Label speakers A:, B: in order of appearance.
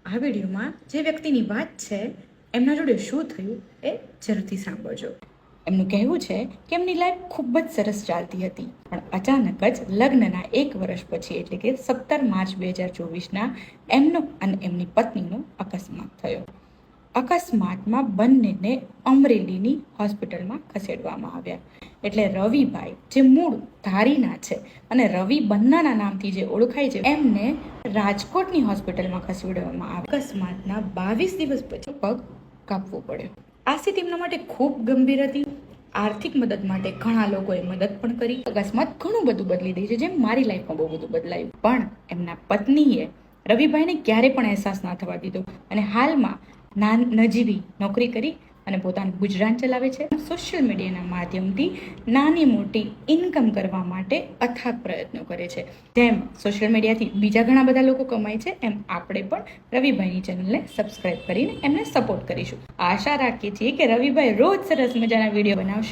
A: આ વિડીયોમાં જે વ્યક્તિની વાત છે એમના જોડે શું થયું એ જરૂરથી સાંભળજો. એમનું કહેવું છે કે એમની લાઈફ ખૂબ જ સરસ ચાલતી હતી, પણ અચાનક જ લગ્નના 1 વર્ષ પછી એટલે કે 17 માર્ચ 2024ના એમનો અને એમની પત્નીનો અકસ્માત થયો. અકસ્માતમાં બંનેને અમરેલીની હોસ્પિટલમાં ખસેડવામાં આવ્યા. એટલે રવિભાઈ જે મૂળ ધારીના છે અને રવિ બન્નાના નામથી જે ઓળખાય છે એમને રાજકોટની હોસ્પિટલમાં ખસેડવામાં આવ્યા. અકસ્માતના 22 દિવસ પછી પગ કાપવો પડ્યો. આ સ્થિતિ એમના માટે ખૂબ ગંભીર હતી. આર્થિક મદદ માટે ઘણા લોકોએ મદદ પણ કરી. અકસ્માત ઘણું બધું બદલી દે છે, જેમ મારી લાઈફમાં બહુ બધું બદલાયું. પણ એમના પત્નીએ રવિભાઈને ક્યારે પણ અહેસાસ ના થવા દીધો અને હાલમાં નજીવી નોકરી કરી અને પોતાનું ગુજરાન ચલાવે છે. સોશિયલ મીડિયાના માધ્યમથી નાની મોટી ઇન્કમ કરવા માટે અથાગ પ્રયત્નો કરે છે. જેમ સોશિયલ મીડિયાથી બીજા ઘણા બધા લોકો કમાય છે, એમ આપણે પણ રવિભાઈની ચેનલને સબસ્ક્રાઇબ કરીને એમને સપોર્ટ કરીશું. આશા રાખીએ છીએ કે રવિભાઈ રોજ સરસ મજાના વિડીયો બનાવશે.